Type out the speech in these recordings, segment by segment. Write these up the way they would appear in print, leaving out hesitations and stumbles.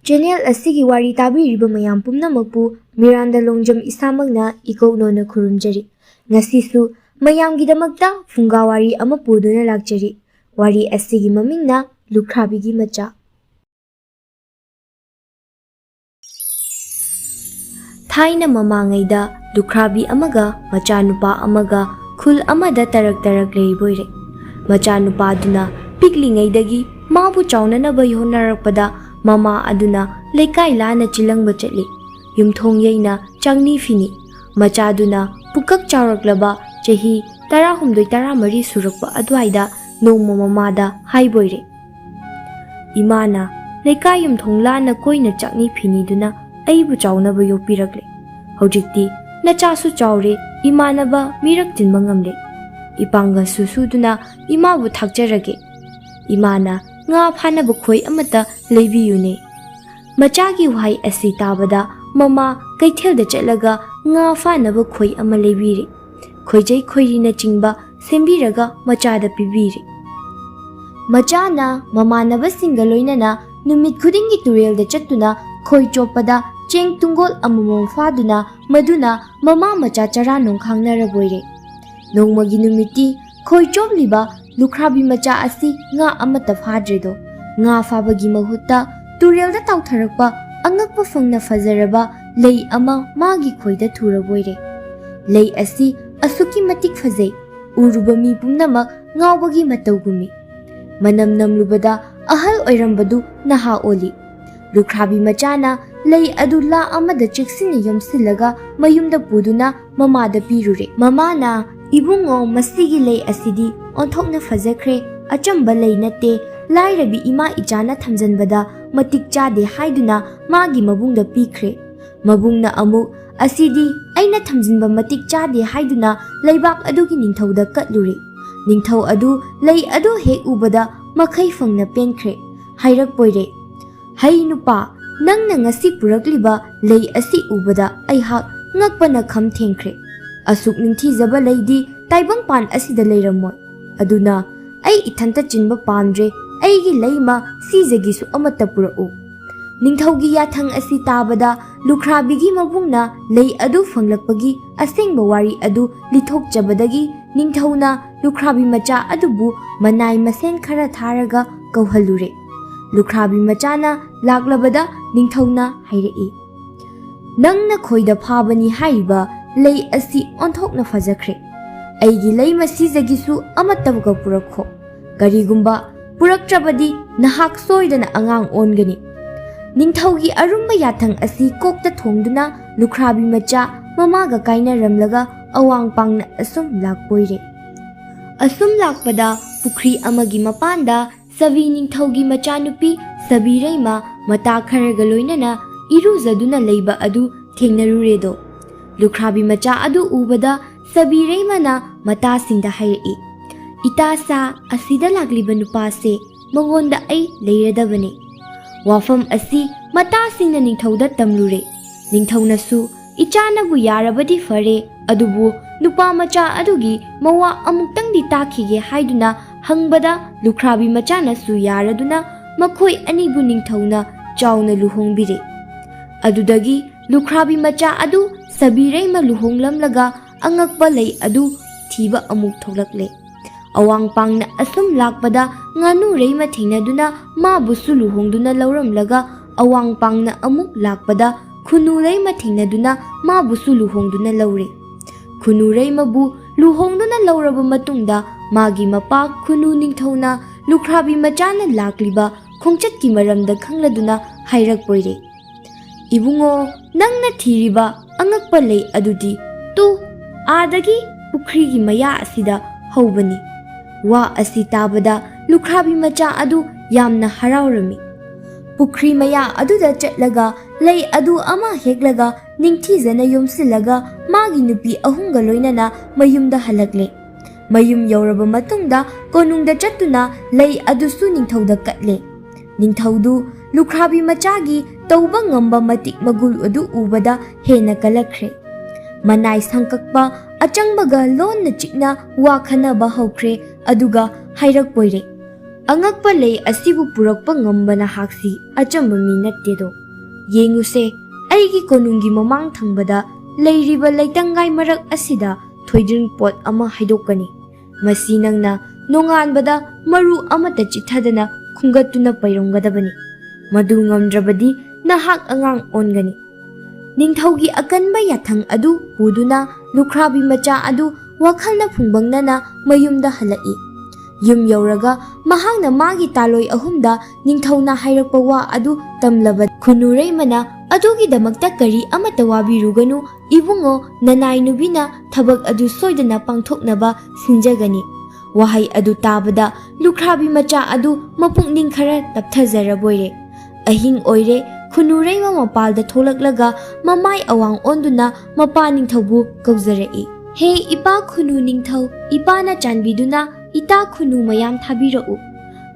Channel asigi wari tabiriba mayam pumnamakpu Miranda Longjam isamagna ikawnona khurumjari. Ngasisu mayamgidamakta funga wari ama puduna lakjari. Wari asigi mamingna Lukhrbi Macha. Thaina mamangaida Lukhrbi amaga machanupa amaga khul amada tarak leiboire. Machanupa aduna piklingaidagi mabu chaunanaba yonarakpada Mama aduna leikai lana chilangba chatli. Yumthong yaina changni fini. Macha aduna pukak chawraklaba chahi 18-19 surakpa adwaida nongma mamada haiboire. Imana leikai yumthong lana koina chakni fini duna aibu chawnaba yopirakle. Hojikti nachasu chawre imanaba mirak tinba ngamle. Ipanga susuduna imabu thakjarage. Imana nga phanaba khoi amata leibiyune. Machagi wahai asi tabada mama kaithelda chatlaga nga phanaba khoi ama leibiri. Khoijai khoirina chingba sembiraga machada pibiri. Machana mamanaba singa loinana numit khudingi turelda chattuna khoi chopada cheng tungol amamom faduna maduna mama macha chara nong khangnara boire. Nongmagi numiti khoi chobliba Lukhrbi Macha asi nga amata phadredo. Nga fabagi mahutta turelda tautharakpa angakpa fangna fajaraba lei ama magi khoida thuraboire. Lei asi asuki matik phajai. Uruba mi pumnamak ngawbagi matawgumi. Manam namlubada ahal oirambadu naha oli. Lukhrbi Machana lei adu la amada cheksina yomsilaga mayumda puduna mamada pirure. Mamana Ibungo masigi lei asidi onthokna fajakre achamba lei nate lairabi ima ichana thamjanbada matik chade haiduna magi mabungda pikre. Mabungna amuk asidi aina thamjinba matik chade haiduna leibak adugi ningthauda katlure. Ningthau adu lei adu hek ubada makhai fangna penkre. Hairak poire. Hai nupa nangna ngasi purakliba lei asi ubada aihak ngakpana kham thengkre. Asuk ningthijaba leidi taibang pan asida leiramoi. Aduna ai ithanta chinba pamdre aigi leima sijagisu amata purau. Ningthaugi yathang asi tabada Lukhrabigi mabungna lei adu fanglakpagi asengba wari adu lithokjabadagi ningthauna Lukhrbi Macha adubu manai masen khara tharaga kauhalure. Lukhrbi Machana laklabada ningthauna hairei. Nangna khoida phabani haiba lei asi onthokna fajakre. Aigi lei masijagisu amatabga purakho. Karigumba puraktrabadi nahak soidana angang ongani. Ningthaugi arumba yathang asi kokta thongduna Lukhrbi Macha mamaga kaina ramlaga awang pangna asum lakpoire. Asum lakpada pukri amagi mapanda savi ningthaugi machanupi sabireima mata kharaga loinana iruzaduna leiba adu thengnaruredo. Lukhrbi Macha adu ubada sabireimana mata singda hairei. Itasa asida lagliba nupase mangonda ai leiradabane. Wafam asi mata singna ningthauda tamlure. Ningthaunasu ichanabu yarabadi fare adubu nupa macha adugi mawa amuktangdi takhige haiduna hangbada Lukhrbi Machanasu yaraduna makhoi anibu ningthauna chauna luhongbire. Adudagi Lukhrbi Macha adu sabireima luhonglamlaga angakpa lei adu thiba amuk thoklakle. Awang pangna asum lakpada nganu reima thengnaduna mabusu luhongduna lauramlaga awang pangna amuk lakpada khunu reima thengnaduna mabusu luhongduna laure. Khunu reimabu luhongduna lauraba matungda magi mapa khunu ningthauna Lukhrbi Machana lakliba khongchatki maramda khangladuna hairak poire. Ibungo nangna thiriba angakpa lei adudi tu adagi pukrigi maya asida haubani. Wa asi tabada Lukhrbi Macha adu yamna haraurami. Pukri maya aduda chatlaga lei adu ama heklaga ningthijana yomsilaga magi nupi ahunga loinana mayumda halakle. Mayum yauraba matungda konungda chattuna lei adusu ningthauda katle. Ningthaudu Lukhrbi Machagi tauba ngamba matik magul adu ubada hena kalakre. Manai sangkakpa achangbaga lonna chikna wa khanaba hokre aduga hairak poire. ꯑꯉꯛꯄ ꯂꯩ ꯑꯁꯤꯕꯨ ꯄꯨꯔꯛꯄ ꯉꯝꯕ ꯅꯍꯥꯛꯁꯤ ꯑꯆꯝꯕ ꯃꯤ ꯅꯠꯇꯦꯗꯣ꯫ ꯌꯦꯡꯉꯨꯁꯦ, ꯑꯩꯒꯤ ꯀꯣꯅꯨꯡꯒꯤ ꯃꯃꯥꯡ ꯊꯪꯕꯗ ꯂꯩꯔꯤꯕ ꯂꯩꯇꯪꯒꯥꯏ ꯃꯔꯛ ꯑꯁꯤꯗ ꯊꯣꯏꯗ꯭ꯔꯤꯡ ꯄꯣꯠ ꯑꯃ ꯍꯩꯗꯣꯛꯀꯅꯤ꯫ ꯃꯁꯤ ꯅꯪꯅ ꯅꯣꯡꯉꯥꯟꯕꯗ ꯃꯔꯨ ꯑꯃꯠꯇ ꯆꯤꯠꯊꯗꯅ ꯈꯨꯟꯒꯠꯇꯨꯅ ꯄꯩꯔꯝꯒꯗꯕꯅꯤ꯫ ꯃꯗꯨ ꯉꯝꯗ꯭ꯔꯕꯗꯤ ꯅꯍꯥꯛ ꯑꯉꯥꯡ ꯑꯣꯟꯒꯅꯤ꯫ ꯅꯤꯡꯊꯧꯒꯤ ꯑꯀꯟꯕ ꯌꯥꯊꯪ ꯑꯗꯨ ꯄꯨꯗꯨꯅ ꯂꯨꯈ꯭ꯔꯥꯕꯤ ꯃꯆꯥ ꯑꯗꯨ ꯋꯥꯈꯜꯅ ꯐꯨꯡꯕꯪꯅꯅ ꯃꯌꯨꯝꯗ ꯍꯜꯂꯛꯏ꯫ ꯌꯨꯝ ꯌꯧꯔꯒ ꯃꯍꯥꯛꯅ ꯃꯥꯒꯤ ꯇꯥꯂꯣꯏ ꯑꯍꯨꯝꯗ ꯅꯤꯡꯊꯧꯅ ꯍꯥꯏꯔꯛꯄ ꯋꯥ ꯑꯗꯨ ꯇꯝꯂꯕ ꯈꯨꯅꯨꯔꯩꯃꯅ "ꯑꯗꯨꯒꯤꯗꯃꯛꯇ ꯀꯔꯤ ꯑꯃꯠꯇ ꯋꯥꯕꯤꯔꯨꯒꯅꯨ ꯏꯕꯨꯡꯉꯣ, ꯅꯅꯥꯏ ꯅꯨꯕꯤꯅ ꯊꯕꯛ ꯑꯗꯨ ꯁꯣꯏꯗꯅ ꯄꯥꯡꯊꯣꯛꯅꯕ ꯁꯤꯟꯖꯒꯅꯤ"꯫ ꯋꯥꯍꯩ ꯑꯗꯨ ꯇꯥꯕꯗ ꯂꯨꯈ꯭ꯔꯥꯕꯤ ꯃꯆꯥ ꯑꯗꯨ ꯃꯄꯨꯛꯅꯤꯡ ꯈꯔ ꯇꯞꯊꯖꯔꯕꯣꯏꯔꯦ꯫ ꯑꯍꯤꯡ ꯑꯣꯏꯔꯦ, ꯈꯨꯅꯨꯔꯩꯃ ꯃꯄꯥꯜꯗ ꯊꯣꯛꯂꯛꯂꯒ ꯃꯃꯥꯏ ꯑꯋꯥꯡ ꯑꯣꯟꯗꯨꯅ ꯃꯄꯥ ꯅꯤꯡꯊꯧꯕꯨ ꯀꯧꯖꯔꯛꯏ꯫ "ꯍꯦ ꯏꯄꯥ ꯈꯨꯅꯨ ꯅꯤꯡꯊꯧ, ꯏꯄꯥꯅ ꯆꯥꯟꯕꯤꯗꯨꯅ ꯏꯇꯥ ꯈꯨꯅꯨ ꯃꯌꯥꯝ ꯊꯥꯕꯤꯔꯛꯎ"꯫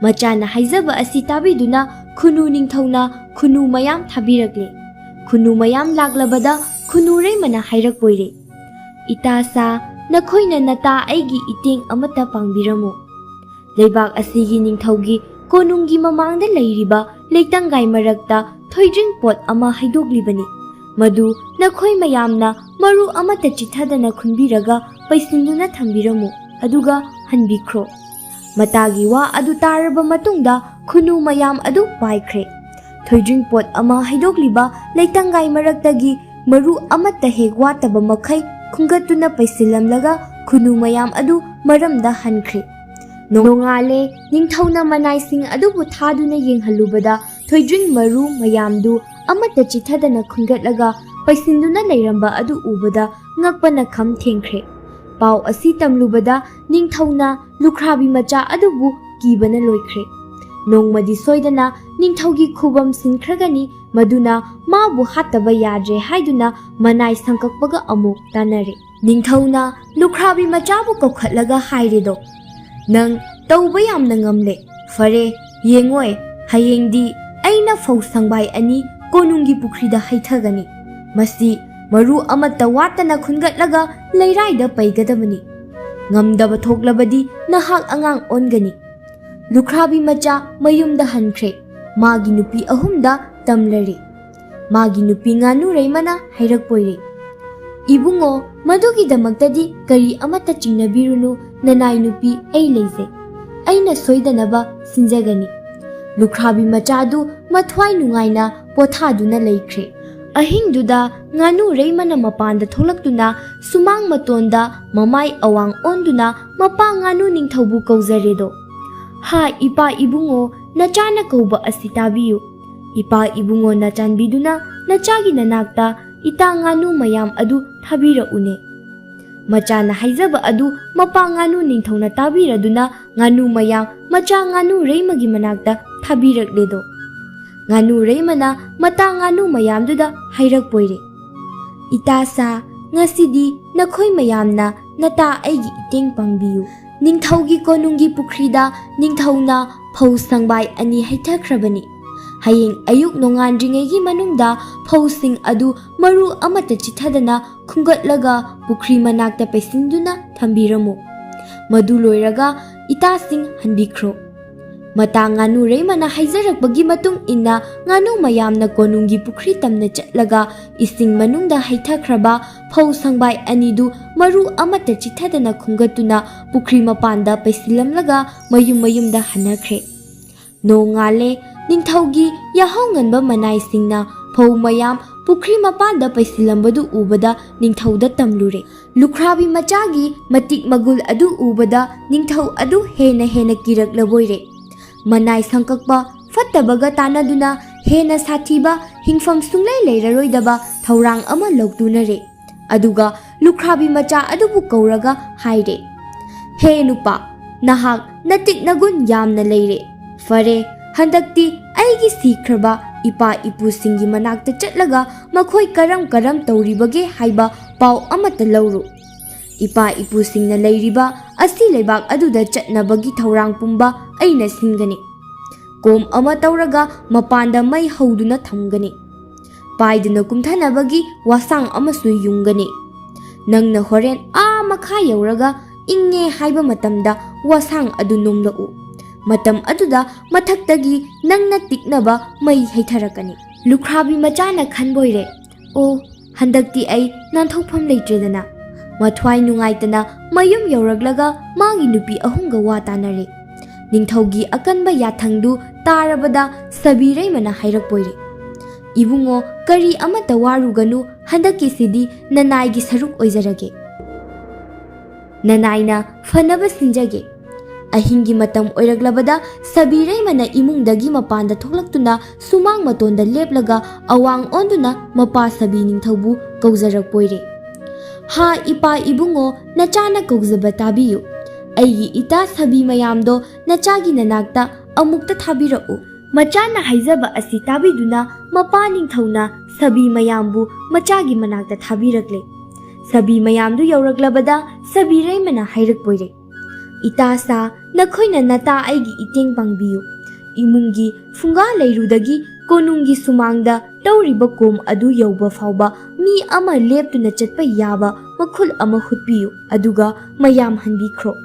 ꯃꯆꯥꯅ ꯍꯥꯏꯖꯕ ꯑꯁꯤ ꯇꯥꯕꯤꯗꯨꯅ ꯈꯨꯅꯨ ꯅꯤꯡꯊꯧꯅ ꯈꯨꯅꯨ ꯃꯌꯥꯝ ꯊꯥꯕꯤꯔꯛꯂꯦ꯫ ꯈꯨꯅꯨ ꯃꯌꯥꯝ ꯂꯥꯛꯂꯕꯗ ꯈꯨꯅꯨꯔꯩꯃꯅ ꯍꯥꯏꯔꯛꯄꯣꯏꯔꯦ, "ꯏꯇꯥꯁꯥ, ꯅꯈꯣꯏꯅ ꯅꯇꯥ ꯑꯩꯒꯤ ꯏꯇꯦꯡ ꯑꯃꯠꯇ ꯄꯥꯡꯕꯤꯔꯝꯃꯨ꯫ ꯂꯩꯕꯥꯛ ꯑꯁꯤꯒꯤ ꯅꯤꯡꯊꯧꯒꯤ ꯀꯣꯅꯨꯡꯒꯤ ꯃꯃꯥꯡꯗ ꯂꯩꯔꯤꯕ ꯂꯩꯇꯪꯒꯥꯏ ꯃꯔꯛꯇ ꯊꯣꯏꯗ꯭ꯔꯤꯡ ꯄꯣꯠ ꯑꯃ ꯍꯩꯗꯣꯛꯂꯤꯕꯅꯤ꯫ ꯃꯗꯨ ꯅꯈꯣꯏ ꯃꯌꯥꯝꯅ ꯃꯔꯨ ꯑꯃꯠꯇ ꯆꯤꯠꯊꯗꯅ ꯈꯨꯟꯕꯤꯔꯒ ꯄꯩꯁꯤꯟꯗꯨꯅ ꯊꯝꯕꯤꯔꯝꯃꯨ, ꯑꯗꯨꯒ ꯍꯟꯕꯤꯈ꯭ꯔꯣ"꯫ ꯃꯇꯥꯒꯤ ꯋꯥ ꯑꯗꯨ ꯇꯥꯔꯕ ꯃꯇꯨꯡꯗ ꯈꯨꯅꯨ ꯃꯌꯥꯝ ꯑꯗꯨ ꯄꯥꯏꯈ꯭ꯔꯦ꯫ ꯊꯣꯏꯗ꯭ꯔꯤꯡ ꯄꯣꯠ ꯑꯃ ꯍꯩꯗꯣꯛꯂꯤꯕ ꯂꯩꯇꯪꯒꯥꯏ ꯃꯔꯛꯇꯒꯤ ꯃꯔꯨ ꯑꯃꯠꯇ ꯍꯦꯛ ꯋꯥꯠꯇꯕ ꯃꯈꯩ ꯈꯨꯟꯒꯠꯇꯨꯅ ꯄꯩꯁꯤꯜꯂꯝꯂꯒ ꯈꯨꯅꯨ ꯃꯌꯥꯝ ꯑꯗꯨ ꯃꯔꯝꯗ ꯍꯟꯈ꯭ꯔꯦ꯫ ꯅꯣꯡꯉꯥꯜꯂꯦ, ꯅꯤꯡꯊꯧꯅ ꯃꯅꯥꯏꯁꯤꯡ ꯑꯗꯨꯕꯨ ꯊꯥꯗꯨꯅ ꯌꯦꯡꯍꯜꯂꯨꯕꯗ ꯊꯣꯏꯗ꯭ꯔꯤꯡ ꯃꯔꯨ ꯃꯌꯥꯝꯗꯨ ꯑꯃꯠꯇ ꯆꯤꯠꯊꯗꯅ ꯈꯨꯟꯒꯠꯂꯒ ꯄꯩꯁꯤꯟꯗꯨꯅ ꯂꯩꯔꯝꯕ ꯑꯗꯨ ꯎꯕꯗ ꯉꯛꯄꯅ ꯈꯝ ꯊꯦꯡꯈ꯭ꯔꯦ꯫ ꯄꯥꯎ ꯑꯁꯤ ꯇꯝꯂꯨꯕꯗ ꯅꯤꯡꯊꯧꯅ ꯂꯨꯈ꯭ꯔꯥꯕꯤ ꯃꯆꯥ ꯑꯗꯨꯕꯨ ꯀꯤꯕꯅ ꯂꯣꯏꯈ꯭ꯔꯦ꯫ ꯅꯣꯡꯃꯗꯤ ꯁꯣꯏꯗꯅ ꯅꯤꯡꯊꯧꯒꯤ ꯈꯨꯕꯝ ꯁꯤꯟꯈ꯭ꯔꯒꯅꯤ, ꯃꯗꯨꯅ ꯃꯥꯕꯨ ꯍꯥꯠꯇꯕ ꯌꯥꯗ꯭ꯔꯦ ꯍꯥꯏꯗꯨꯅ ꯃꯅꯥꯏ ꯁꯪꯀꯛꯄꯒ ꯑꯃꯨꯛ ꯇꯥꯟꯅꯔꯦ꯫ ꯅꯤꯡꯊꯧꯅ ꯂꯨꯈ꯭ꯔꯥꯕꯤ ꯃꯆꯥꯕꯨ ꯀꯧꯈꯠꯂꯒ ꯍꯥꯏꯔꯦꯗꯣ, "ꯅꯪ ꯇꯧꯕ ꯌꯥꯝꯅ ꯉꯝꯂꯦ꯫ ꯐꯔꯦ, ꯌꯦꯡꯉꯣꯏ, ꯍꯌꯦꯡꯗꯤ ꯑꯩꯅ ꯐꯧ ꯁꯪꯕꯥꯏ 2 ꯀꯣꯅꯨꯡꯒꯤ ꯄꯨꯈ꯭ꯔꯤꯗ ꯍꯩꯊꯒꯅꯤ꯫ ꯃꯁꯤ ꯃꯔꯨ ꯑꯃꯠꯇ ꯋꯥꯠꯇꯅ ꯈꯨꯟꯒꯠꯂꯒ ꯂꯩꯔꯥꯏꯗ ꯄꯩꯒꯗꯕꯅꯤ꯫ ꯉꯝꯗꯕ ꯊꯣꯛꯂꯕꯗꯤ ꯅꯍꯥꯛ ꯑꯉꯥꯡ ꯑꯣꯟꯒꯅꯤ"꯫ ꯂꯨꯈ꯭ꯔꯥꯕꯤ ꯃꯆꯥ ꯃꯌꯨꯝꯗ ꯍꯟꯈ꯭ꯔꯦ꯫ ꯃꯥꯒꯤ ꯅꯨꯄꯤ ꯑꯍꯨꯝꯗ ꯇꯝꯂꯔꯦ꯫ ꯃꯥꯒꯤ ꯅꯨꯄꯤ ꯉꯥꯅꯨꯔꯩꯃꯅ ꯍꯥꯏꯔꯛꯄꯣꯏꯔꯦ, "ꯏꯕꯨꯡꯉꯣ, ꯃꯗꯨꯒꯤꯗꯃꯛꯇꯗꯤ ꯀꯔꯤ ꯑꯃꯠꯇ ꯆꯤꯡꯅꯕꯤꯔꯨꯅꯨ, ꯅꯅꯥꯏ ꯅꯨꯄꯤ ꯑꯩ ꯂꯩꯖꯩ꯫ ꯑꯩꯅ ꯁꯣꯏꯗꯅꯕ ꯁꯤꯟꯖꯒꯅꯤ"꯫ ꯂꯨꯈ꯭ꯔꯥꯕꯤ ꯃꯆꯥꯗꯨ ꯃꯊ꯭ꯋꯥꯏ ꯅꯨꯡꯉꯥꯏꯅ ꯄꯣꯊꯥꯗꯨꯅ ꯂꯩꯈ꯭ꯔꯦ꯫ ꯑꯍꯤꯡꯗꯨꯗ ꯉꯥꯅꯨꯔꯩꯃꯅ ꯃꯄꯥꯟꯗ ꯊꯣꯛꯂꯛꯇꯨꯅ ꯁꯨꯃꯥꯡ ꯃꯇꯣꯟꯗ ꯃꯃꯥꯏ ꯑꯋꯥꯡ ꯑꯣꯟꯗꯨꯅ ꯃꯄꯥ ꯉꯥꯅꯨ ꯅꯤꯡꯊꯧꯕꯨ ꯀꯧꯖꯔꯦꯗꯣ, "ꯍꯥ ꯏꯄꯥ ꯏꯕꯨꯡꯉꯣ, ꯅꯆꯥꯅ ꯀꯧꯕ ꯑꯁꯤ ꯇꯥꯕꯤꯌꯨ꯫ ꯏꯄꯥ ꯏꯕꯨꯡꯉꯣꯅ ꯆꯥꯟꯕꯤꯗꯨꯅ ꯅꯆꯥꯒꯤ ꯅꯅꯥꯛꯇ ꯏꯇꯥ ꯉꯥꯅꯨ ꯃꯌꯥꯝ ꯑꯗꯨ ꯊꯥꯕꯤꯔꯛꯎꯅꯦ"꯫ ꯃꯆꯥꯅ ꯍꯥꯏꯖꯕ ꯑꯗꯨ ꯃꯄꯥ ꯉꯥꯅꯨ ꯅꯤꯡꯊꯧꯅ ꯇꯥꯕꯤꯔꯗꯨꯅ ꯉꯥꯅꯨ ꯃꯌꯥꯝ ꯃꯆꯥ ꯉꯥꯅꯨꯔꯩꯃꯒꯤ ꯃꯅꯥꯛꯇ ꯊꯥꯕꯤꯔꯛꯂꯦꯗꯣ꯫ ꯉꯥꯅꯨꯔꯩꯃꯅ ꯃꯇꯥ ꯉꯥꯅꯨ ꯃꯌꯥꯝꯗꯨꯗ ꯍꯥꯏꯔꯛꯄꯣꯏꯔꯦ, "ꯏꯇꯥꯁꯥ, ꯉꯁꯤꯗꯤ ꯅꯈꯣꯏ ꯃꯌꯥꯝꯅ ꯅꯇꯥ ꯑꯩꯒꯤ ꯏꯇꯦꯡ ꯄꯥꯡꯕꯤꯌꯨ꯫ ꯅꯤꯡꯊꯧꯒꯤ ꯀꯣꯅꯨꯡꯒꯤ ꯄꯨꯈ꯭ꯔꯤꯗ ꯅꯤꯡꯊꯧꯅ ꯐꯧ ꯁꯪꯕꯥꯏ 2 ꯍꯩꯊꯈ꯭ꯔꯕꯅꯤ꯫ ꯍꯌꯦꯡ ꯑꯌꯨꯛ ꯅꯣꯡꯉꯥꯟꯗ꯭ꯔꯤꯉꯩꯒꯤ ꯃꯅꯨꯡꯗ ꯐꯧꯁꯤꯡ ꯑꯗꯨ ꯃꯔꯨ ꯑꯃꯠꯇ ꯆꯤꯠꯊꯗꯅ ꯈꯨꯟꯒꯠꯂꯒ ꯄꯨꯈ꯭ꯔꯤ ꯃꯅꯥꯛꯇ ꯄꯩꯁꯤꯟꯗꯨꯅ ꯊꯝꯕꯤꯔꯝꯃꯨ꯫ ꯃꯗꯨ ꯂꯣꯏꯔꯒ ꯏꯇꯥꯁꯤꯡ ꯍꯟꯕꯤꯈ꯭ꯔꯣ"꯫ ꯃꯇꯥ ꯉꯥꯅꯨꯔꯩꯃꯅ ꯍꯥꯏꯖꯔꯛꯄꯒꯤ ꯃꯇꯨꯡ ꯏꯟꯅ ꯉꯥꯅꯨ ꯃꯌꯥꯝꯅ ꯀꯣꯅꯨꯡꯒꯤ ꯄꯨꯈ꯭ꯔꯤ ꯇꯝꯅ ꯆꯠꯂꯒ ꯏꯁꯤꯡ ꯃꯅꯨꯡꯗ ꯍꯩꯊꯈ꯭ꯔꯕ ꯐꯧ ꯁꯪꯕꯥꯏ 2ꯗꯨ ꯃꯔꯨ ꯑꯃꯠꯇ ꯆꯤꯠꯊꯗꯅ ꯈꯨꯟꯒꯠꯇꯨꯅ ꯄꯨꯈ꯭ꯔꯤ ꯃꯄꯥꯟꯗ ꯄꯩꯁꯤꯜꯂꯝꯂꯒ ꯃꯌꯨꯝ ꯃꯌꯨꯝꯗ ꯍꯟꯅꯈ꯭ꯔꯦ꯫ ꯅꯣꯡꯉꯥꯜꯂꯦ, ꯅꯤꯡꯊꯧꯒꯤ ꯌꯥꯍꯧ ꯉꯟꯕ ꯃꯅꯥꯏꯁꯤꯡꯅ ꯐꯧ ꯃꯌꯥꯝ ꯄꯨꯈ꯭ꯔꯤ ꯃꯄꯥꯟꯗ ꯄꯩꯁꯤꯜꯂꯝꯕꯗꯨ ꯎꯕꯗ ꯅꯤꯡꯊꯧꯗ ꯇꯝꯂꯨꯔꯦ꯫ ꯂꯨꯈ꯭ꯔꯥꯕꯤ ꯃꯆꯥꯒꯤ ꯃꯇꯤꯛ ꯃꯒꯨꯜ ꯑꯗꯨ ꯎꯕꯗ ꯅꯤꯡꯊꯧ ꯑꯗꯨ ꯍꯦꯟꯅ ꯀꯤꯔꯛꯂꯕꯣꯏꯔꯦ꯫ ꯃꯅꯥꯏ ꯁꯪꯀꯛꯄ ꯐꯠꯇꯕꯒ ꯇꯥꯟꯅꯗꯨꯅ ꯍꯦꯟꯅ ꯁꯥꯊꯤꯕ, ꯍꯤꯡꯐꯝ ꯁꯨꯡꯂꯩ ꯂꯩꯔꯔꯣꯏꯗꯕ ꯊꯧꯔꯥꯡ ꯑꯃ ꯂꯧꯇꯨꯅꯔꯦ꯫ ꯑꯗꯨꯒ ꯂꯨꯈ꯭ꯔꯥꯕꯤ ꯃꯆꯥ ꯑꯗꯨꯕꯨ ꯀꯧꯔꯒ ꯍꯥꯏꯔꯦ, "ꯍꯦ ꯅꯨꯄꯥ, ꯅꯍꯥꯛ ꯅꯇꯤꯛ ꯅꯒꯨꯟ ꯌꯥꯝꯅ ꯂꯩꯔꯦ꯫ ꯐꯔꯦ, ꯍꯟꯗꯛꯇꯤ ꯑꯩꯒꯤ ꯁꯤꯈ꯭ꯔꯕ ꯏꯄꯥ ꯏꯄꯨꯁꯤꯡꯒꯤ ꯃꯅꯥꯛꯇ ꯆꯠꯂꯒ ꯃꯈꯣꯏ ꯀꯔꯝ ꯇꯧꯔꯤꯕꯒꯦ ꯍꯥꯏꯕ ꯄꯥꯎ ꯑꯃꯠꯇ ꯂꯧꯔꯨ꯫ ꯏꯄꯥ ꯏꯄꯨꯁꯤꯡꯅ ꯂꯩꯔꯤꯕ ꯑꯁꯤ ꯂꯩꯕꯥꯛ ꯑꯗꯨꯗ ꯆꯠꯅꯕꯒꯤ ꯊꯧꯔꯥꯡ ꯄꯨꯝꯕ ꯑꯩꯅ ꯁꯤꯟꯒꯅꯤ꯫ ꯀꯣꯝ ꯑꯃ ꯇꯧꯔꯒ ꯃꯄꯥꯟꯗ ꯃꯩ ꯍꯧꯗꯨꯅ ꯊꯝꯒꯅꯤ꯫ ꯄꯥꯏꯗꯨꯅ ꯀꯨꯝꯊꯅꯕꯒꯤ ꯋꯥꯁꯥꯡ ꯑꯃꯁꯨ ꯌꯨꯡꯒꯅꯤ꯫ ꯅꯪꯅ ꯍꯣꯔꯦꯟ ꯃꯈꯥ ꯌꯧꯔꯒ ꯏꯪꯉꯦ ꯍꯥꯏꯕ ꯃꯇꯝꯗ ꯋꯥꯁꯥꯡ ꯑꯗꯨ ꯅꯣꯝꯂꯛꯎ꯫ Matam aduda mathaktagi nangna tiknaba mai haitharakani. Lukhrbi Machana khanboire. O handakti ai nanthokpham leitredana. Mathwai nungaitana mayum yauraglaga magi nupi ahunga wa tanare. Ningthaugi akanba yathangdu tarabada sabirai mana hairakpoire. Ibungo kari amata waruganu handaki sidi nanaigi saruk oizarage. Nanaina fanaba sinjage. Ahingi matam oiraglabada sabirai mana imungdagi mapanda thoklaktuna sumang matonda leplaga awang onduna mapa sabi ningthaubu kauzarakpoire. Ha ipa ibungo nachana kauzaba tabiyu. Aigi ita sabi mayamdo nachagi nanakta amukta thabirau. Machana haizaba asi tabiduna mapa ningthauna sabi mayambu machagi manakta thabirakle. Sabi mayamdu yauraglabada sabirai mana hairakpoire. Ita sa nakhoina nata aigi iteng pangbiyu. Imungi funga leirudagi konungi sumangda tauriba kom adu yauba fauba mi ama leptuna chatpa yaba makhul ama hutpiyu aduga mayam hanbikhro.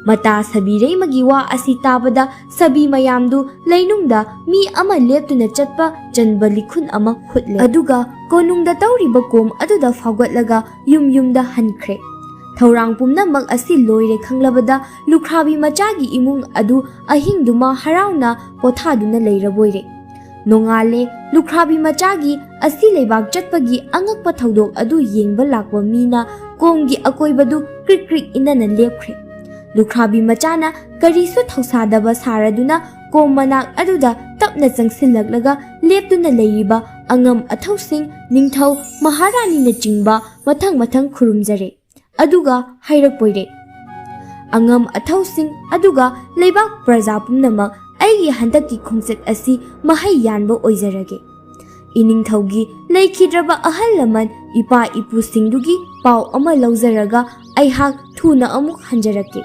Mata sabirai magiwa asi tabada sabi mayamdu leinungda mi ama leptuna chatpa janba likhun ama hutle. Aduga konungda tauriba kom aduda faugatlaga yumda hankre. Thaurang pumnamak asi loire khanglabada Lukhrbi Machagi imung adu ahingduma harauna pothaduna leiraboire. Nongale Lukhrbi Machagi asi leibak chatpagi angakpa thaudok adu yengba lakwa mina komgi akoibadu krik krik inana lepkhre. Lukhrbi Machana karisu thausadaba saraduna kom manak aduda tapna changsillaklaga leptuna leiriba angam athausing ningthau maharani na chingba mathang khurumjare. Aduga hairakpoire. Angam athausing aduga leibak praja pumnamak aigi handaki khongset asi mahai yanba oizarage. Iningthaugi leikhidraba ahal laman ipa ipu singdugi pau ama lauzaraga aihak thuna amuk hanjarake.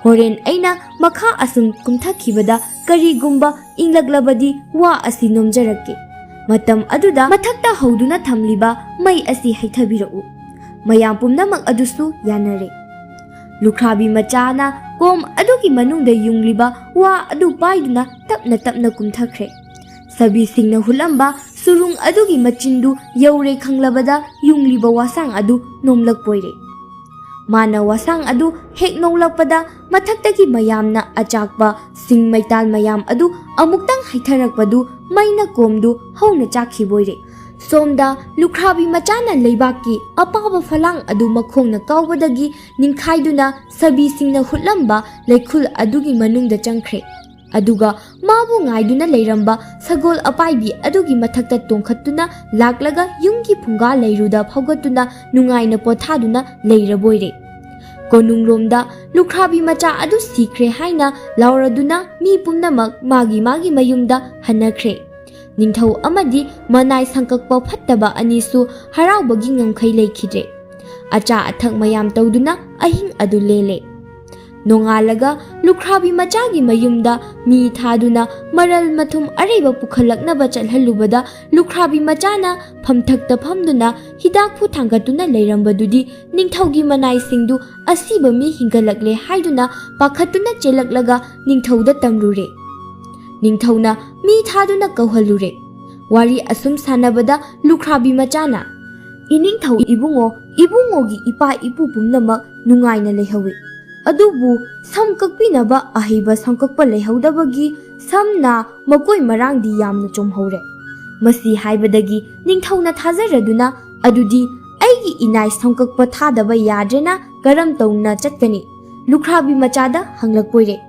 Horen aina makha asum kumthakhibada karigumba inglaglabadi wa asi nomjarake. Matam aduda mathakta hauduna thamliba mai asi haithabirau. Mayam pumnamak adusu yanare. Lukhrbi Machana kom adugi manungda yungliba wa adu paiduna tapna kumthakre. Sabi singna hulamba surung adugi machindu yaure khanglabada yungliba wasang adu nomlakpoire. Mana wasang adu hek nonglakpada mathaktagi mayamna achakpa sing maital mayam adu amuktang haitharakpadu maina komdu hauna chakhiboire. Somda Lukhrbi Machana leibaki apaba falang adu makhongna kaubadagi ningkhaiduna sabi singna hutlamba leikhul adugi manungda changkhre. Aduga mabu ngaiduna leiramba sagol apaibi adugi mathakta tongkhattuna laklaga yunggi funga leiruda phaugatuna nungaina pothaduna leiraboire. Konunglomda Lukhrbi Macha adu sikhre haina lauraduna mi pumnamak magi mayumda hanakre. Ningthau amadi manai sangkakpa phattaba anisu haraubagi ngamkhai leikhidre. Acha athak mayam tawduna ahing adu lele. Nongalaga Lukhrbi Machagi mayumda mi thaduna maral mathum areba pukhalaknaba chalhalubada Lukhrbi Machana phamthakta phamduna hidakphu thangatuna leirambadudi ningthaugi manai singdu asiba mi hingalakle haiduna pakhatuna chelaklaga ningthauda tamrure. Ningthauna mi thaduna kauhalure. Wari asum sanabada Lukhrbi Machana. Iningthau ibungogi ipa ipu pumnamak nungaina leihawi. Adubu samkakpinaba ahiba samkakpa leihaudabagi samna makoi marangdi yamna chomhore. Masi haibadagi ningthauna thajaraduna adudi aigi inai samkakpa thadaba yadrena karam tauna chatkani. Lukhrbi Machada hanglakpoire.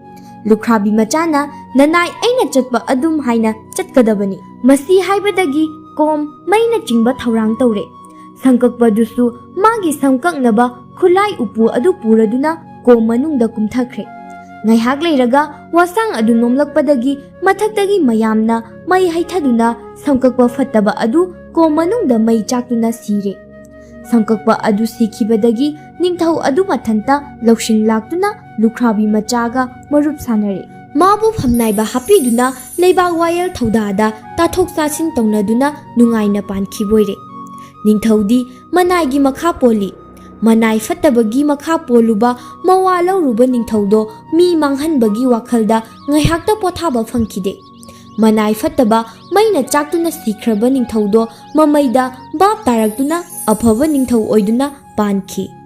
Lukhrbi Machana nanai aina chatpa adum haina chatkadabani. Masi haibadagi kom maina chingba thaurang tawre. Samkakpa dusu magi samkaknaba khulai upu adu puraduna kom manungda kumthakre. Ngaihak leiraga wasang adu nomlakpadagi mathaktagi mayamna mai haithaduna samkakpa fattaba adu kom manungda mai chaktuna sire. Samkakpa adu sikhibadagi ningthau adu mathanta laushing laktuna Lukhrbi Machaga marup sanare. Mabu phamnaiba hapiduna leibak wayal thaudada tathok chasin taunaduna nungaina pankhiboire. Ningthaudi manaigi makha poli. Manai fattabagi makha poluba mawa lauruba ningthaudo mi manghanbagi wakhalda ngaihakta pothaba phangkide. Manai fattaba maina chaktuna sikhraba ningthaudo mamaida bab taraktuna afaba ningthau oiduna panki.